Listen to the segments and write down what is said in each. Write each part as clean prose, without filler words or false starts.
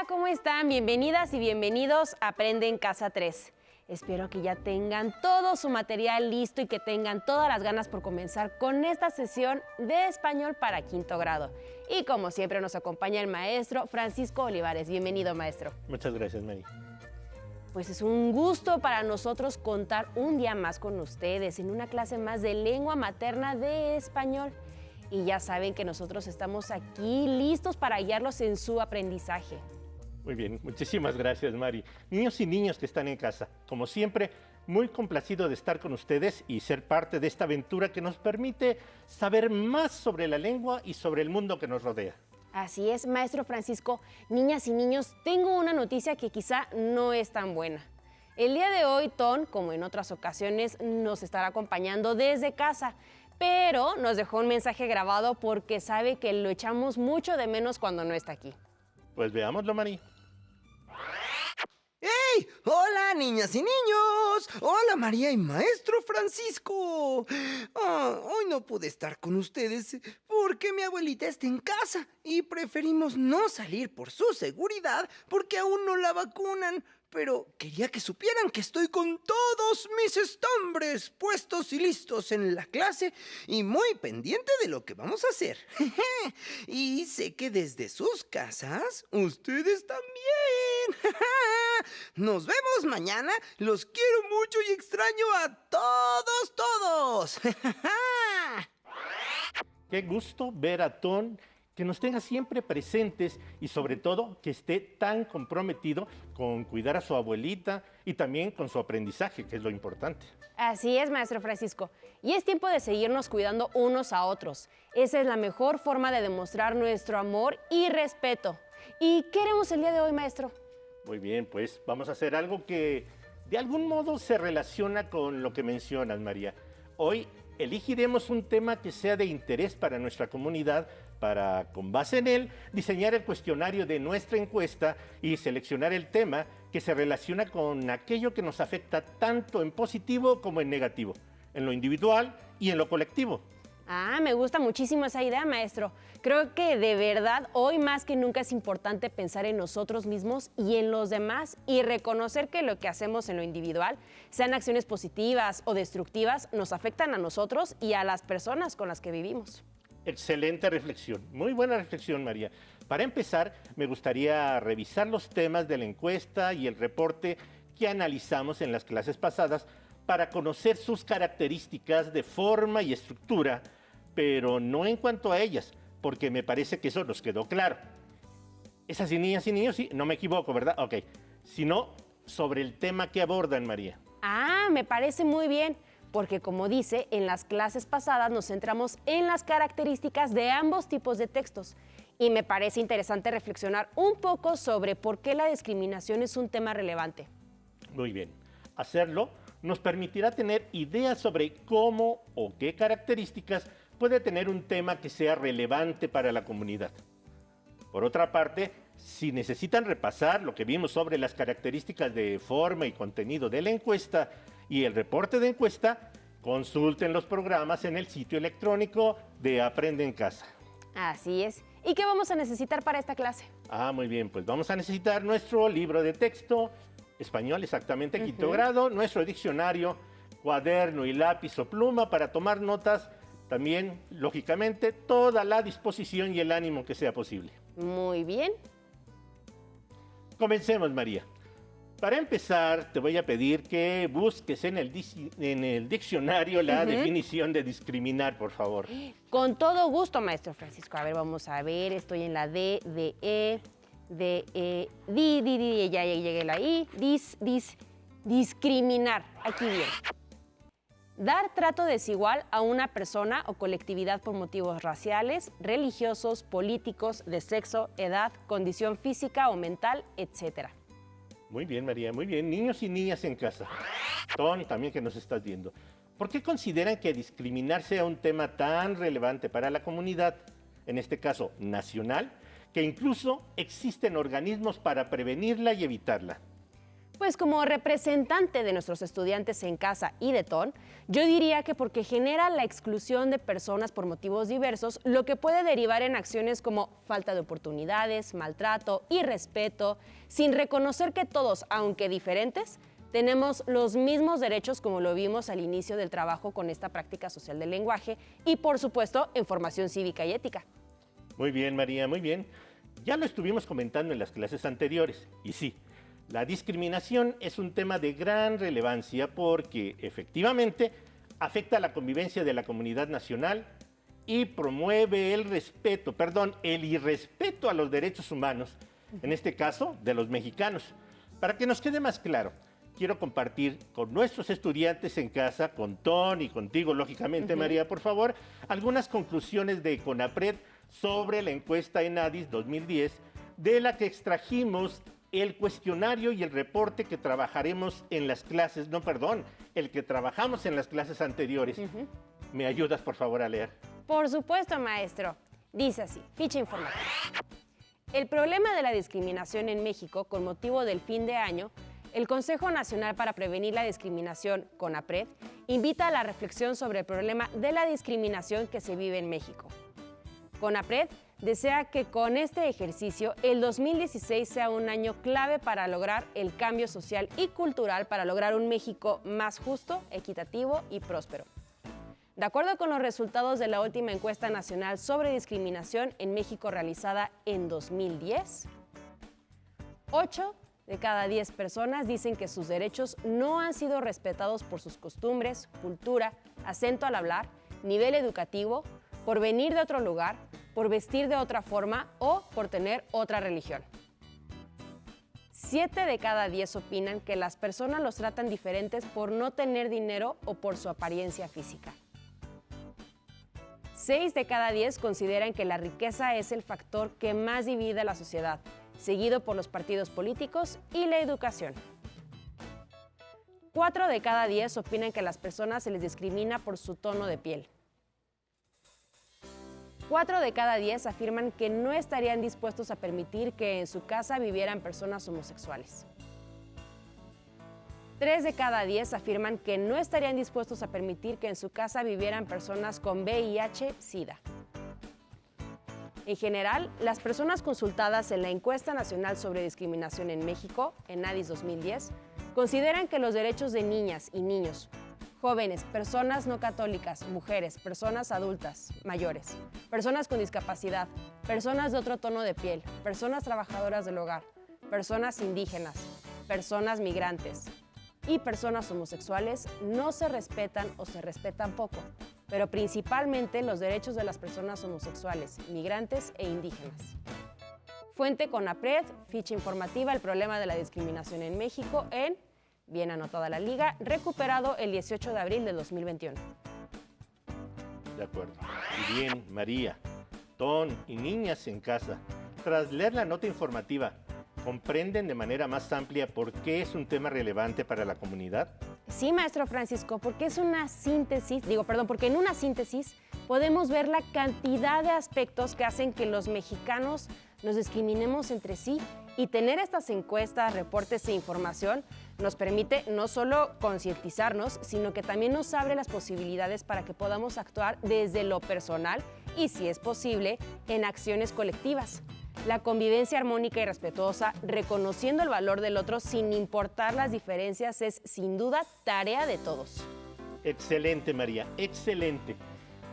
¿cómo están? Bienvenidas y bienvenidos a Aprende en Casa 3. Espero que ya tengan todo su material listo y que tengan todas las ganas por comenzar con esta sesión de español para quinto grado. Y como siempre nos acompaña el maestro Francisco Olivares. Bienvenido, maestro. Muchas gracias, Mary. Pues es un gusto para nosotros contar un día más con ustedes en una clase más de lengua materna de español. Y ya saben que nosotros estamos aquí listos para guiarlos en su aprendizaje. Muy bien, muchísimas gracias, Mari. Niños y niñas que están en casa, como siempre, muy complacido de estar con ustedes y ser parte de esta aventura que nos permite saber más sobre la lengua y sobre el mundo que nos rodea. Así es, maestro Francisco. Niñas y niños, tengo una noticia que quizá no es tan buena. El día de hoy, Ton, como en otras ocasiones, nos estará acompañando desde casa, pero nos dejó un mensaje grabado porque sabe que lo echamos mucho de menos cuando no está aquí. Pues veámoslo, Mari. ¡Hey! ¡Hola, niñas y niños! ¡Hola, María y maestro Francisco! Hoy no pude estar con ustedes porque mi abuelita está en casa y preferimos no salir por su seguridad porque aún no la vacunan. Pero quería que supieran que estoy con todos mis estambres puestos y listos en la clase y muy pendiente de lo que vamos a hacer. Y sé que desde sus casas, ustedes también. Nos vemos mañana. Los quiero mucho y extraño a todos. Qué gusto ver a Ton, que nos tenga siempre presentes y sobre todo que esté tan comprometido con cuidar a su abuelita y también con su aprendizaje, que es lo importante. Así es, maestro Francisco. Y es tiempo de seguirnos cuidando unos a otros. Esa es la mejor forma de demostrar nuestro amor y respeto. ¿Y qué haremos el día de hoy, maestro? Muy bien, pues vamos a hacer algo que de algún modo se relaciona con lo que mencionas, María. Hoy elegiremos un tema que sea de interés para nuestra comunidad para, con base en él, diseñar el cuestionario de nuestra encuesta y seleccionar el tema que se relaciona con aquello que nos afecta tanto en positivo como en negativo, en lo individual y en lo colectivo. Me gusta muchísimo esa idea, maestro. Creo que de verdad hoy más que nunca es importante pensar en nosotros mismos y en los demás y reconocer que lo que hacemos en lo individual, sean acciones positivas o destructivas, nos afectan a nosotros y a las personas con las que vivimos. Excelente reflexión, muy buena reflexión, María. Para empezar, me gustaría revisar los temas de la encuesta y el reporte que analizamos en las clases pasadas para conocer sus características de forma y estructura, pero no en cuanto a ellas, porque me parece que eso nos quedó claro. Es así, niñas y niños, sí, no me equivoco, ¿verdad? Ok, sino sobre el tema que abordan, María. Me parece muy bien. Porque como dice, en las clases pasadas nos centramos en las características de ambos tipos de textos. Y me parece interesante reflexionar un poco sobre por qué la discriminación es un tema relevante. Muy bien. Hacerlo nos permitirá tener ideas sobre cómo o qué características puede tener un tema que sea relevante para la comunidad. Por otra parte, si necesitan repasar lo que vimos sobre las características de forma y contenido de la encuesta y el reporte de encuesta, consulten los programas en el sitio electrónico de Aprende en Casa. Así es. ¿Y qué vamos a necesitar para esta clase? Muy bien, pues vamos a necesitar nuestro libro de texto, español exactamente, quinto grado, nuestro diccionario, cuaderno y lápiz o pluma para tomar notas, también, lógicamente, toda la disposición y el ánimo que sea posible. Muy bien. Comencemos, María. Para empezar, te voy a pedir que busques en el diccionario la definición de discriminar, por favor. Con todo gusto, maestro Francisco. A ver, vamos a ver. Estoy en la D, ya llegué a la I. Discriminar. Aquí viene. Dar trato desigual a una persona o colectividad por motivos raciales, religiosos, políticos, de sexo, edad, condición física o mental, etc. Muy bien, María, muy bien. Niños y niñas en casa. Ton, también que nos estás viendo. ¿Por qué consideran que discriminar sea un tema tan relevante para la comunidad, en este caso nacional, que incluso existen organismos para prevenirla y evitarla? Pues como representante de nuestros estudiantes en casa y de TON, yo diría que porque genera la exclusión de personas por motivos diversos, lo que puede derivar en acciones como falta de oportunidades, maltrato, irrespeto, sin reconocer que todos, aunque diferentes, tenemos los mismos derechos como lo vimos al inicio del trabajo con esta práctica social del lenguaje y por supuesto en formación cívica y ética. Muy bien, María, muy bien. Ya lo estuvimos comentando en las clases anteriores y sí, la discriminación es un tema de gran relevancia porque efectivamente afecta a la convivencia de la comunidad nacional y promueve el irrespeto a los derechos humanos, en este caso de los mexicanos. Para que nos quede más claro, quiero compartir con nuestros estudiantes en casa, con Ton y contigo, lógicamente, María, por favor, algunas conclusiones de CONAPRED sobre la encuesta ENADIS 2010, de la que extrajimos el cuestionario y el reporte que trabajaremos en las clases, el que trabajamos en las clases anteriores. ¿Me ayudas, por favor, a leer? Por supuesto, maestro. Dice así, ficha informativa. El problema de la discriminación en México con motivo del fin de año, el Consejo Nacional para Prevenir la Discriminación, CONAPRED, invita a la reflexión sobre el problema de la discriminación que se vive en México. CONAPRED desea que con este ejercicio el 2016 sea un año clave para lograr el cambio social y cultural para lograr un México más justo, equitativo y próspero. De acuerdo con los resultados de la última encuesta nacional sobre discriminación en México realizada en 2010, 8 de cada 10 personas dicen que sus derechos no han sido respetados por sus costumbres, cultura, acento al hablar, nivel educativo, por venir de otro lugar, por vestir de otra forma o por tener otra religión. 7 de cada 10 opinan que las personas los tratan diferentes por no tener dinero o por su apariencia física. 6 de cada 10 consideran que la riqueza es el factor que más divide a la sociedad, seguido por los partidos políticos y la educación. 4 de cada 10 opinan que a las personas se les discrimina por su tono de piel. 4 de cada 10 afirman que no estarían dispuestos a permitir que en su casa vivieran personas homosexuales. 3 de cada 10 afirman que no estarían dispuestos a permitir que en su casa vivieran personas con VIH-Sida. En general, las personas consultadas en la Encuesta Nacional sobre Discriminación en México, ENADIS 2010, consideran que los derechos de niñas y niños, jóvenes, personas no católicas, mujeres, personas adultas, mayores, personas con discapacidad, personas de otro tono de piel, personas trabajadoras del hogar, personas indígenas, personas migrantes y personas homosexuales no se respetan o se respetan poco, pero principalmente los derechos de las personas homosexuales, migrantes e indígenas. Fuente CONAPRED, ficha informativa, el problema de la discriminación en México en, bien anotada la liga, recuperado el 18 de abril de 2021. De acuerdo. Y bien, María, Ton y niñas en casa, tras leer la nota informativa, ¿comprenden de manera más amplia por qué es un tema relevante para la comunidad? Sí, maestro Francisco, porque es una síntesis, porque en una síntesis podemos ver la cantidad de aspectos que hacen que los mexicanos nos discriminemos entre sí, y tener estas encuestas, reportes e información nos permite no solo concientizarnos, sino que también nos abre las posibilidades para que podamos actuar desde lo personal y, si es posible, en acciones colectivas. La convivencia armónica y respetuosa, reconociendo el valor del otro sin importar las diferencias, es sin duda tarea de todos. Excelente, María, excelente.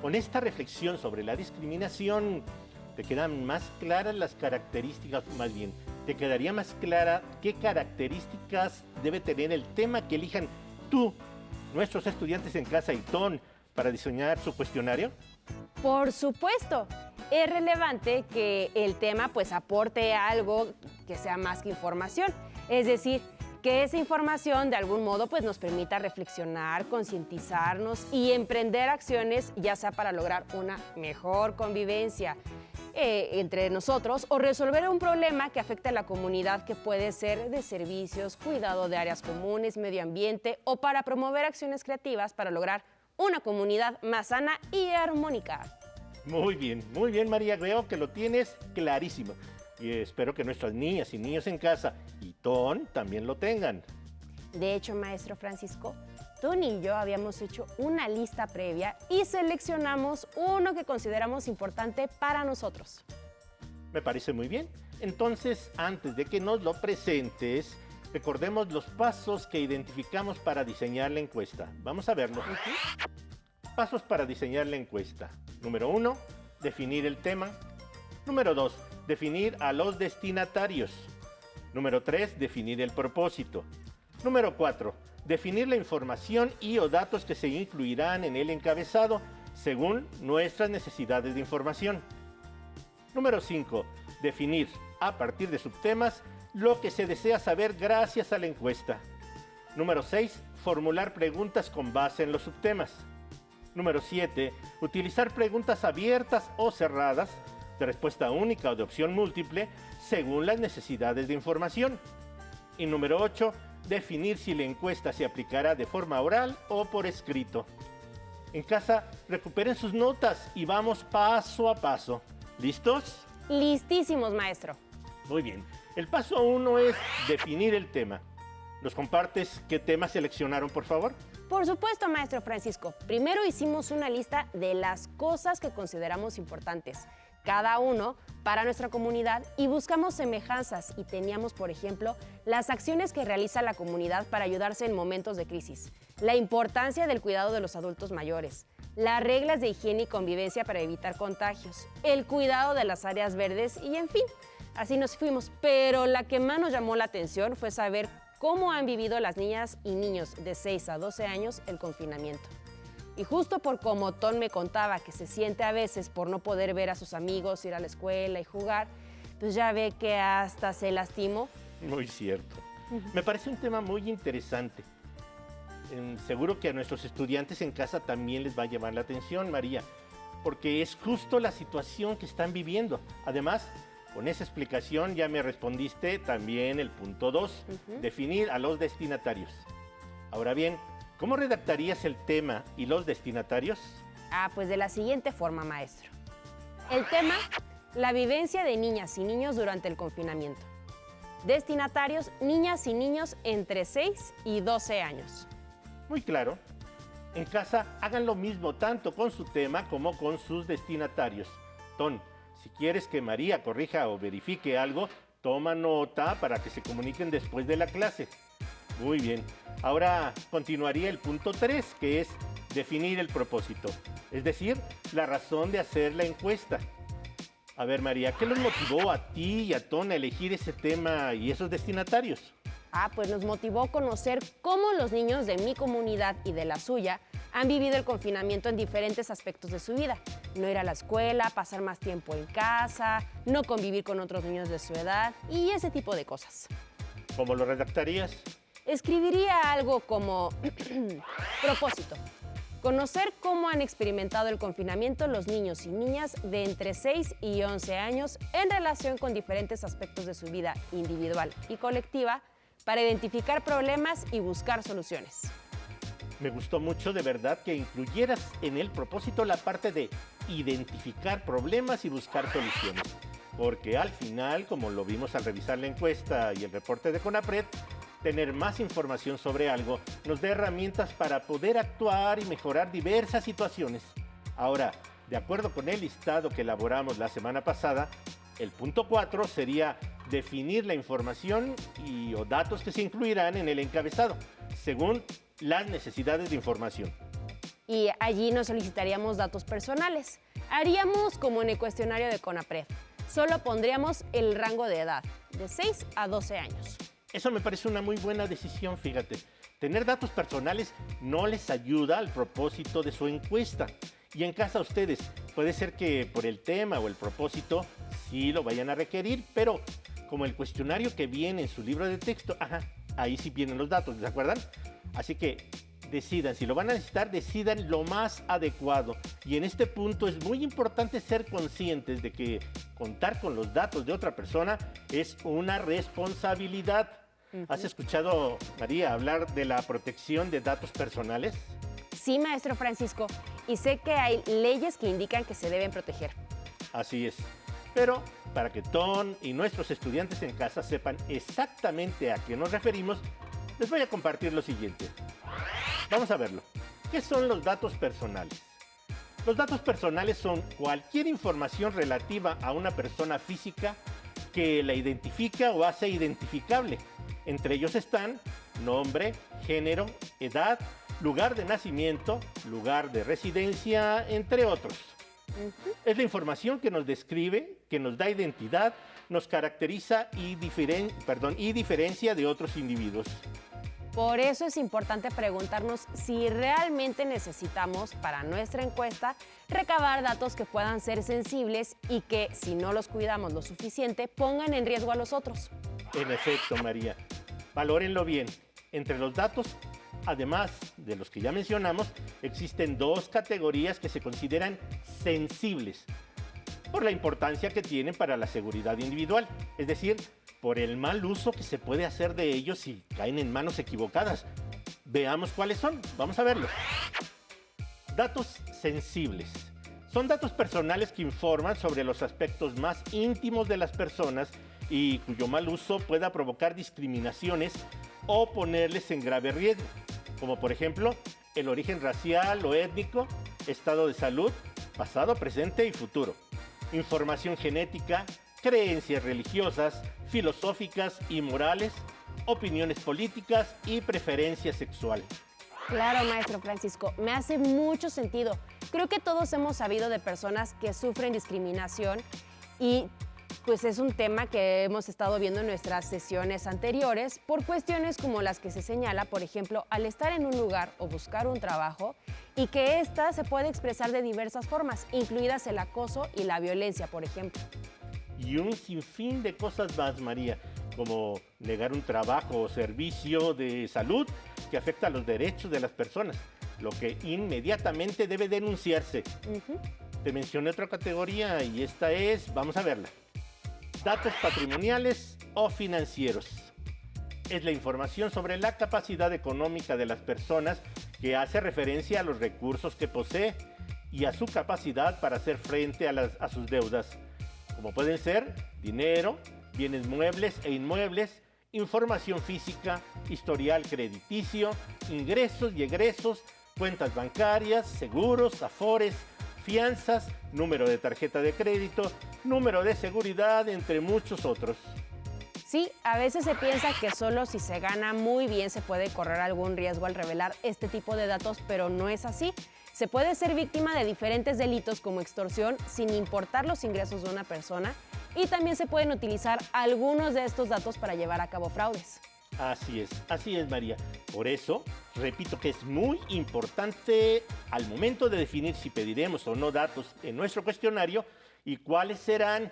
Con esta reflexión sobre la discriminación, te quedan más claras las características, más bien, ¿te quedaría más clara qué características debe tener el tema que elijan tú, nuestros estudiantes en casa y Ton, para diseñar su cuestionario? Por supuesto. Es relevante que el tema aporte algo que sea más que información. Es decir, que esa información de algún modo nos permita reflexionar, concientizarnos y emprender acciones, ya sea para lograr una mejor convivencia entre nosotros o resolver un problema que afecta a la comunidad, que puede ser de servicios, cuidado de áreas comunes, medio ambiente, o para promover acciones creativas para lograr una comunidad más sana y armónica. Muy bien, María, creo que lo tienes clarísimo. Y espero que nuestras niñas y niños en casa y Ton también lo tengan. De hecho, maestro Francisco, Tony y yo habíamos hecho una lista previa y seleccionamos uno que consideramos importante para nosotros. Me parece muy bien. Entonces, antes de que nos lo presentes, recordemos los pasos que identificamos para diseñar la encuesta. Vamos a verlo. Pasos para diseñar la encuesta. Número 1, definir el tema. Número 2, definir a los destinatarios. Número 3, definir el propósito. Número 4, definir la información y o datos que se incluirán en el encabezado según nuestras necesidades de información. Número 5, definir a partir de subtemas lo que se desea saber gracias a la encuesta. Número 6, formular preguntas con base en los subtemas. Número 7, utilizar preguntas abiertas o cerradas, de respuesta única o de opción múltiple, según las necesidades de información. Y número 8, definir si la encuesta se aplicará de forma oral o por escrito. En casa, recuperen sus notas y vamos paso a paso. ¿Listos? Listísimos, maestro. Muy bien. El paso 1 es definir el tema. ¿Nos compartes qué tema seleccionaron, por favor? Por supuesto, maestro Francisco. Primero hicimos una lista de las cosas que consideramos importantes, cada uno para nuestra comunidad, y buscamos semejanzas y teníamos, por ejemplo, las acciones que realiza la comunidad para ayudarse en momentos de crisis, la importancia del cuidado de los adultos mayores, las reglas de higiene y convivencia para evitar contagios, el cuidado de las áreas verdes y, en fin, así nos fuimos. Pero la que más nos llamó la atención fue saber cómo han vivido las niñas y niños de 6 a 12 años el confinamiento. Y justo por como Ton me contaba que se siente a veces por no poder ver a sus amigos, ir a la escuela y jugar, pues ya ve que hasta se lastimó. Muy cierto. Me parece un tema muy interesante. Seguro que a nuestros estudiantes en casa también les va a llamar la atención, María, porque es justo la situación que están viviendo. Además, con esa explicación ya me respondiste también el punto 2, definir a los destinatarios. Ahora bien, ¿cómo redactarías el tema y los destinatarios? Pues de la siguiente forma, maestro. El tema, la vivencia de niñas y niños durante el confinamiento. Destinatarios, niñas y niños entre 6 y 12 años. Muy claro. En casa hagan lo mismo tanto con su tema como con sus destinatarios. Ton, si quieres que María corrija o verifique algo, toma nota para que se comuniquen después de la clase. Muy bien. Ahora continuaría el punto 3, que es definir el propósito, es decir, la razón de hacer la encuesta. A ver, María, ¿qué los motivó a ti y a Ton a elegir ese tema y esos destinatarios? Pues nos motivó conocer cómo los niños de mi comunidad y de la suya han vivido el confinamiento en diferentes aspectos de su vida. No ir a la escuela, pasar más tiempo en casa, no convivir con otros niños de su edad y ese tipo de cosas. ¿Cómo lo redactarías? Escribiría algo como propósito. Conocer cómo han experimentado el confinamiento los niños y niñas de entre 6 y 11 años en relación con diferentes aspectos de su vida individual y colectiva para identificar problemas y buscar soluciones. Me gustó mucho de verdad que incluyeras en el propósito la parte de identificar problemas y buscar soluciones. Porque al final, como lo vimos al revisar la encuesta y el reporte de CONAPRED, tener más información sobre algo nos da herramientas para poder actuar y mejorar diversas situaciones. Ahora, de acuerdo con el listado que elaboramos la semana pasada, el punto 4 sería definir la información y o datos que se incluirán en el encabezado, según las necesidades de información. Y allí nos solicitaríamos datos personales. Haríamos como en el cuestionario de CONAPRED. Solo pondríamos el rango de edad, de 6 a 12 años. Eso me parece una muy buena decisión, fíjate. Tener datos personales no les ayuda al propósito de su encuesta. Y en casa ustedes, puede ser que por el tema o el propósito sí lo vayan a requerir, pero como el cuestionario que viene en su libro de texto, ahí sí vienen los datos, ¿se acuerdan? Así que decidan, si lo van a necesitar, decidan lo más adecuado. Y en este punto es muy importante ser conscientes de que contar con los datos de otra persona es una responsabilidad. ¿Has escuchado, María, hablar de la protección de datos personales? Sí, maestro Francisco, y sé que hay leyes que indican que se deben proteger. Así es. Pero para que Ton y nuestros estudiantes en casa sepan exactamente a qué nos referimos, Les voy a compartir lo siguiente. Vamos a verlo. ¿Qué son los datos personales? Los datos personales son cualquier información relativa a una persona física que la identifica o hace identificable. Entre ellos están nombre, género, edad, lugar de nacimiento, lugar de residencia, entre otros. Es la información que nos describe, que nos da identidad, nos caracteriza y diferencia de otros individuos. Por eso es importante preguntarnos si realmente necesitamos para nuestra encuesta recabar datos que puedan ser sensibles y que, si no los cuidamos lo suficiente, pongan en riesgo a los otros. En efecto, María. Valórenlo bien. Entre los datos, además de los que ya mencionamos, existen dos categorías que se consideran sensibles por la importancia que tienen para la seguridad individual, es decir, por el mal uso que se puede hacer de ellos si caen en manos equivocadas. Veamos cuáles son. Vamos a verlos. Datos sensibles. Son datos personales que informan sobre los aspectos más íntimos de las personas y cuyo mal uso pueda provocar discriminaciones o ponerles en grave riesgo, como por ejemplo el origen racial o étnico, estado de salud, pasado, presente y futuro, información genética, creencias religiosas, filosóficas y morales, opiniones políticas y preferencia sexual. Claro, maestro Francisco, me hace mucho sentido. Creo que todos hemos sabido de personas que sufren discriminación y pues es un tema que hemos estado viendo en nuestras sesiones anteriores por cuestiones como las que se señala, por ejemplo, al estar en un lugar o buscar un trabajo y que ésta se puede expresar de diversas formas, incluidas el acoso y la violencia, por ejemplo. Y un sinfín de cosas más, María, como negar un trabajo o servicio de salud que afecta a los derechos de las personas, lo que inmediatamente debe denunciarse. Te mencioné otra categoría y esta es, vamos a verla. Datos patrimoniales o financieros. Es la información sobre la capacidad económica de las personas que hace referencia a los recursos que posee y a su capacidad para hacer frente a sus deudas, como pueden ser dinero, bienes muebles e inmuebles, información física, historial crediticio, ingresos y egresos, cuentas bancarias, seguros, afores, fianzas, número de tarjeta de crédito, número de seguridad, entre muchos otros. Sí, a veces se piensa que solo si se gana muy bien se puede correr algún riesgo al revelar este tipo de datos, pero no es así. Se puede ser víctima de diferentes delitos como extorsión sin importar los ingresos de una persona y también se pueden utilizar algunos de estos datos para llevar a cabo fraudes. Así es María. Por eso, repito que es muy importante al momento de definir si pediremos o no datos en nuestro cuestionario y cuáles serán.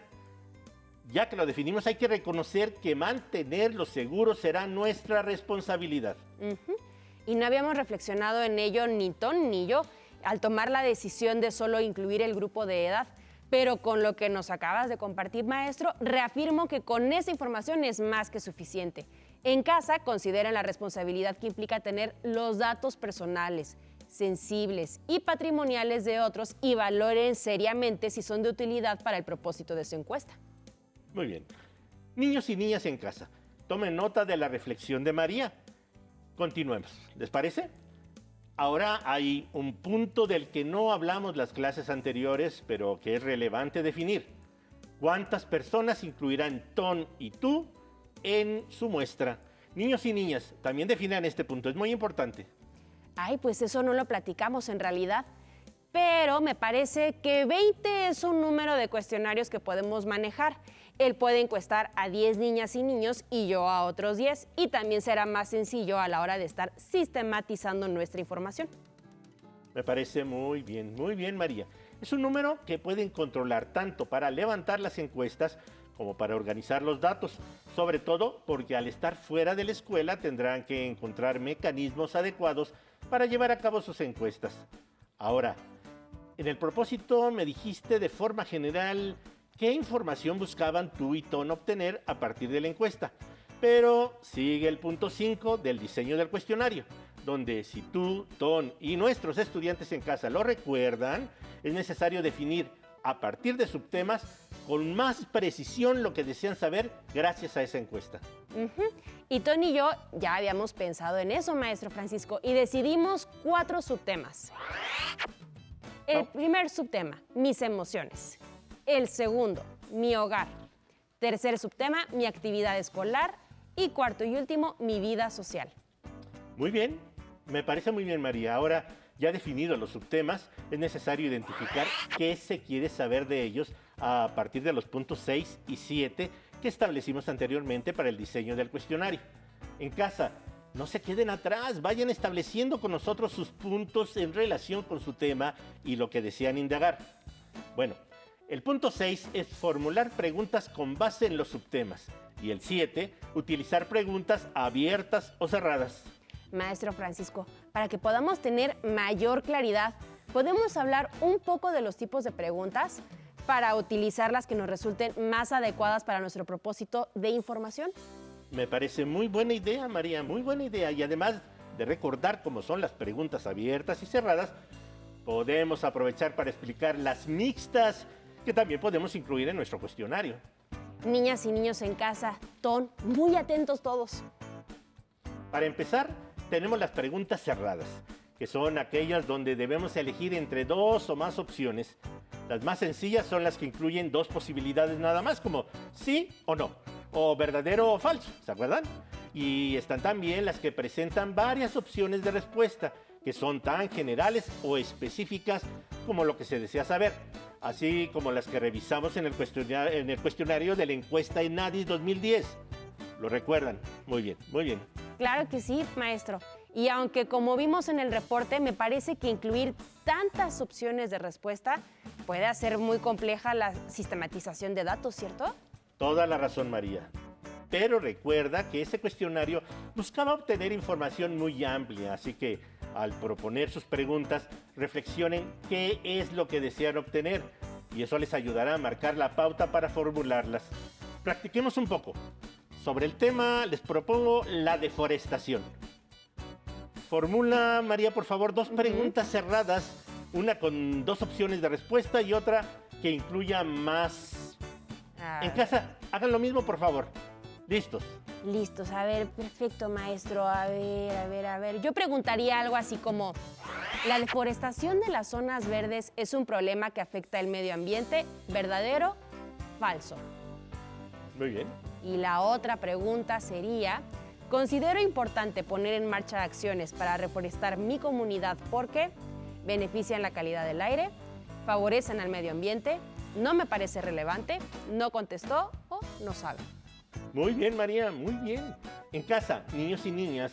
Ya que lo definimos, hay que reconocer que mantenerlos seguros será nuestra responsabilidad. Y no habíamos reflexionado en ello ni Ton ni yo al tomar la decisión de solo incluir el grupo de edad. Pero con lo que nos acabas de compartir, maestro, reafirmo que con esa información es más que suficiente. En casa, consideren la responsabilidad que implica tener los datos personales, sensibles y patrimoniales de otros y valoren seriamente si son de utilidad para el propósito de su encuesta. Muy bien. Niños y niñas en casa, tomen nota de la reflexión de María. Continuemos, ¿les parece? Ahora hay un punto del que no hablamos las clases anteriores, pero que es relevante definir. ¿Cuántas personas incluirán Ton y tú en su muestra? Niños y niñas, también definan este punto, es muy importante. Ay, pues eso no lo platicamos en realidad, pero me parece que 20 es un número de cuestionarios que podemos manejar. Él puede encuestar a 10 niñas y niños y yo a otros 10, y también será más sencillo a la hora de estar sistematizando nuestra información. Me parece muy bien, María. Es un número que pueden controlar tanto para levantar las encuestas como para organizar los datos, sobre todo porque al estar fuera de la escuela tendrán que encontrar mecanismos adecuados para llevar a cabo sus encuestas. Ahora, en el propósito me dijiste de forma general qué información buscaban tú y Ton obtener a partir de la encuesta, pero sigue el punto 5 del diseño del cuestionario, donde si tú, Ton y nuestros estudiantes en casa lo recuerdan, es necesario definir a partir de subtemas con más precisión lo que desean saber gracias a esa encuesta. Y Tony y yo ya habíamos pensado en eso, maestro Francisco, y decidimos 4 subtemas. El primer subtema, mis emociones. El segundo, mi hogar. Tercer subtema, mi actividad escolar. Y cuarto y último, mi vida social. Muy bien, me parece muy bien, María. Ahora, ya definidos los subtemas, es necesario identificar qué se quiere saber de ellos a partir de los puntos 6 y 7 que establecimos anteriormente para el diseño del cuestionario. En casa, no se queden atrás, vayan estableciendo con nosotros sus puntos en relación con su tema y lo que desean indagar. Bueno, el punto 6 es formular preguntas con base en los subtemas y el 7, utilizar preguntas abiertas o cerradas. Maestro Francisco, para que podamos tener mayor claridad, ¿podemos hablar un poco de los tipos de preguntas para utilizar las que nos resulten más adecuadas para nuestro propósito de información? Me parece muy buena idea, María, muy buena idea. Y además de recordar cómo son las preguntas abiertas y cerradas, podemos aprovechar para explicar las mixtas que también podemos incluir en nuestro cuestionario. Niñas y niños en casa, muy atentos todos. Para empezar, tenemos las preguntas cerradas, que son aquellas donde debemos elegir entre 2 o más opciones. Las más sencillas son las que incluyen 2 posibilidades nada más, como sí o no, o verdadero o falso, ¿se acuerdan? Y están también las que presentan varias opciones de respuesta, que son tan generales o específicas como lo que se desea saber, así como las que revisamos en el cuestionario de la encuesta ENADIS 2010. ¿Lo recuerdan? Muy bien, muy bien. Claro que sí, maestro. Y aunque como vimos en el reporte, me parece que incluir tantas opciones de respuesta puede hacer muy compleja la sistematización de datos, ¿cierto? Toda la razón, María. Pero recuerda que ese cuestionario buscaba obtener información muy amplia, así que al proponer sus preguntas, reflexionen qué es lo que desean obtener y eso les ayudará a marcar la pauta para formularlas. Practiquemos un poco. Sobre el tema les propongo la deforestación. Formula, María, por favor, 2 preguntas cerradas, una con 2 opciones de respuesta y otra que incluya más. En casa, hagan lo mismo, por favor. ¿Listos? Listos, a ver, perfecto, maestro. A ver. Yo preguntaría algo así como, ¿la deforestación de las zonas verdes es un problema que afecta el medio ambiente? ¿Verdadero? ¿Falso? Muy bien. Y la otra pregunta sería, considero importante poner en marcha acciones para reforestar mi comunidad porque benefician la calidad del aire, favorecen al medio ambiente, no me parece relevante, no contestó o no sabe. Muy bien, María, muy bien. En casa, niños y niñas,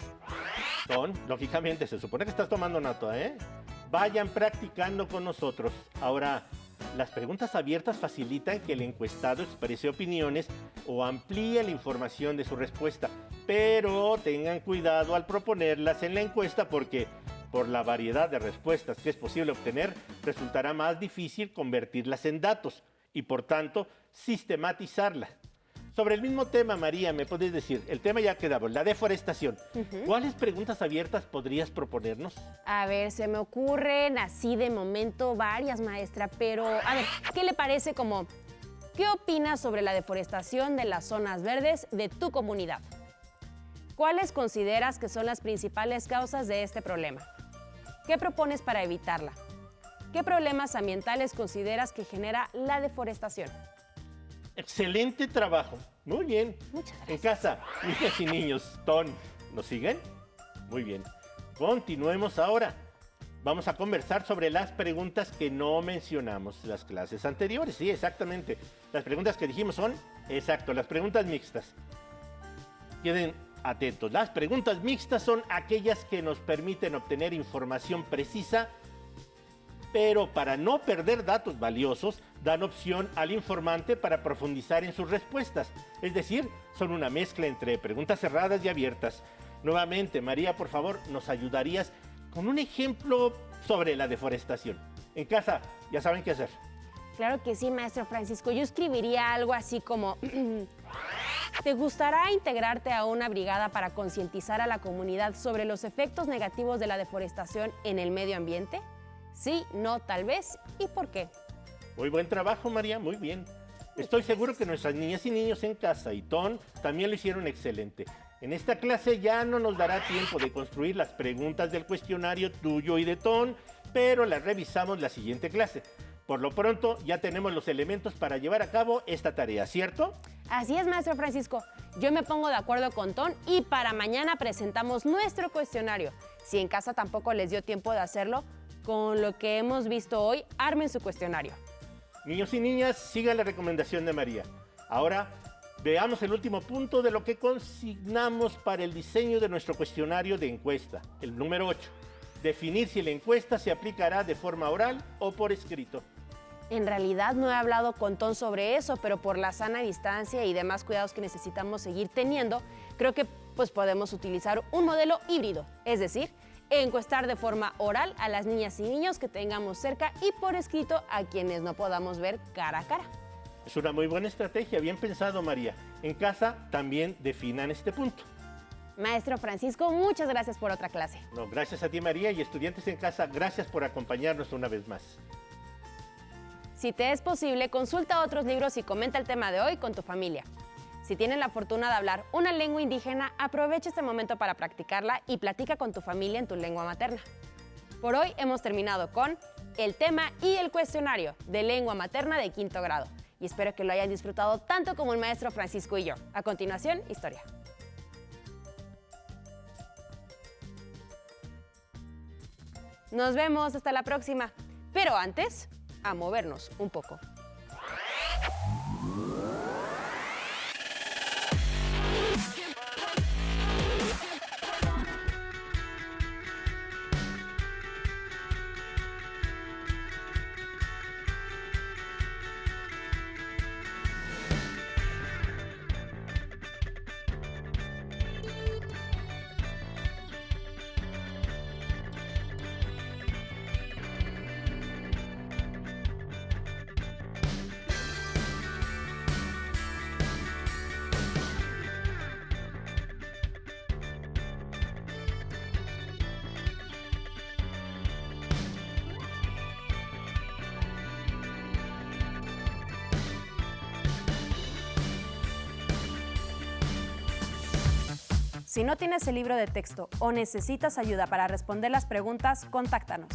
lógicamente, se supone que estás tomando nota, ¿eh? Vayan practicando con nosotros. Ahora, las preguntas abiertas facilitan que el encuestado exprese opiniones o amplíe la información de su respuesta, pero tengan cuidado al proponerlas en la encuesta porque por la variedad de respuestas que es posible obtener, resultará más difícil convertirlas en datos y por tanto sistematizarlas. Sobre el mismo tema, María, ¿me puedes decir? El tema ya quedaba, la deforestación. ¿Cuáles preguntas abiertas podrías proponernos? A ver, se me ocurren así de momento varias, maestra, pero a ver, ¿qué le parece como, qué opinas sobre la deforestación de las zonas verdes de tu comunidad? ¿Cuáles consideras que son las principales causas de este problema? ¿Qué propones para evitarla? ¿Qué problemas ambientales consideras que genera la deforestación? Excelente trabajo. Muy bien. Muchas gracias. En casa, niñas y niños, ¿nos siguen? Muy bien. Continuemos ahora. Vamos a conversar sobre las preguntas que no mencionamos las clases anteriores. Sí, exactamente. Las preguntas que dijimos son, las preguntas mixtas. Queden atentos. Las preguntas mixtas son aquellas que nos permiten obtener información precisa, pero para no perder datos valiosos, dan opción al informante para profundizar en sus respuestas. Es decir, son una mezcla entre preguntas cerradas y abiertas. Nuevamente, María, por favor, ¿nos ayudarías con un ejemplo sobre la deforestación? En casa, ya saben qué hacer. Claro que sí, maestro Francisco. Yo escribiría algo así como, ¿te gustará integrarte a una brigada para concientizar a la comunidad sobre los efectos negativos de la deforestación en el medio ambiente? Sí, no, tal vez, ¿y por qué? Muy buen trabajo, María, muy bien. Estoy seguro que nuestras niñas y niños en casa y Ton también lo hicieron excelente. En esta clase ya no nos dará tiempo de construir las preguntas del cuestionario tuyo y de Ton, pero las revisamos la siguiente clase. Por lo pronto, ya tenemos los elementos para llevar a cabo esta tarea, ¿cierto? Así es, maestro Francisco. Yo me pongo de acuerdo con Ton y para mañana presentamos nuestro cuestionario. Si en casa tampoco les dio tiempo de hacerlo, con lo que hemos visto hoy, armen su cuestionario. Niños y niñas, sigan la recomendación de María. Ahora, veamos el último punto de lo que consignamos para el diseño de nuestro cuestionario de encuesta, el número 8. Definir si la encuesta se aplicará de forma oral o por escrito. En realidad no he hablado con Ton sobre eso, pero por la sana distancia y demás cuidados que necesitamos seguir teniendo, creo que podemos utilizar un modelo híbrido, es decir, encuestar de forma oral a las niñas y niños que tengamos cerca y por escrito a quienes no podamos ver cara a cara. Es una muy buena estrategia, bien pensado, María. En casa también definan este punto. Maestro Francisco, muchas gracias por otra clase. No, gracias a ti, María, y estudiantes en casa, gracias por acompañarnos una vez más. Si te es posible, consulta otros libros y comenta el tema de hoy con tu familia. Si tienen la fortuna de hablar una lengua indígena, aprovecha este momento para practicarla y platica con tu familia en tu lengua materna. Por hoy hemos terminado con el tema y el cuestionario de lengua materna de 5º grado. Y espero que lo hayan disfrutado tanto como el maestro Francisco y yo. A continuación, historia. Nos vemos hasta la próxima. Pero antes, a movernos un poco. Si no tienes el libro de texto o necesitas ayuda para responder las preguntas, contáctanos.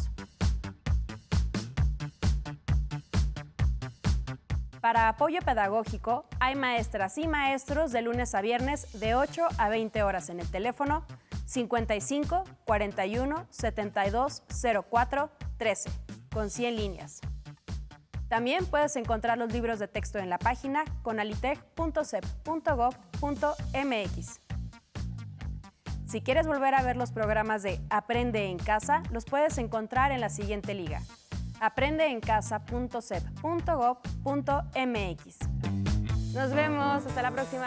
Para apoyo pedagógico, hay maestras y maestros de lunes a viernes de 8 a 20 horas en el teléfono 55 41 72 04 13 con 100 líneas. También puedes encontrar los libros de texto en la página conalitec.cep.gov.mx. Si quieres volver a ver los programas de Aprende en Casa, los puedes encontrar en la siguiente liga: aprendeencasa.cep.gov.mx. Nos vemos, hasta la próxima.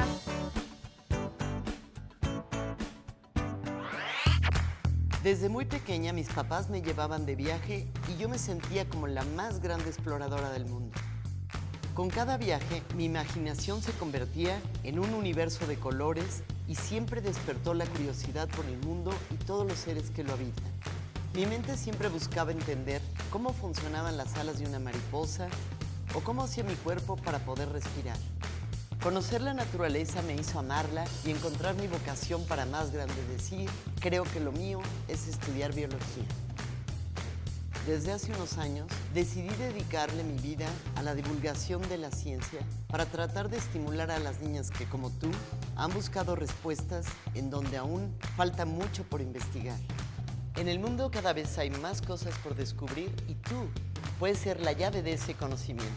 Desde muy pequeña mis papás me llevaban de viaje y yo me sentía como la más grande exploradora del mundo. Con cada viaje, mi imaginación se convertía en un universo de colores y siempre despertó la curiosidad por el mundo y todos los seres que lo habitan. Mi mente siempre buscaba entender cómo funcionaban las alas de una mariposa o cómo hacía mi cuerpo para poder respirar. Conocer la naturaleza me hizo amarla y encontrar mi vocación para más grande decir, creo que lo mío es estudiar biología. Desde hace unos años, decidí dedicarle mi vida a la divulgación de la ciencia para tratar de estimular a las niñas que, como tú, han buscado respuestas en donde aún falta mucho por investigar. En el mundo cada vez hay más cosas por descubrir y tú puedes ser la llave de ese conocimiento.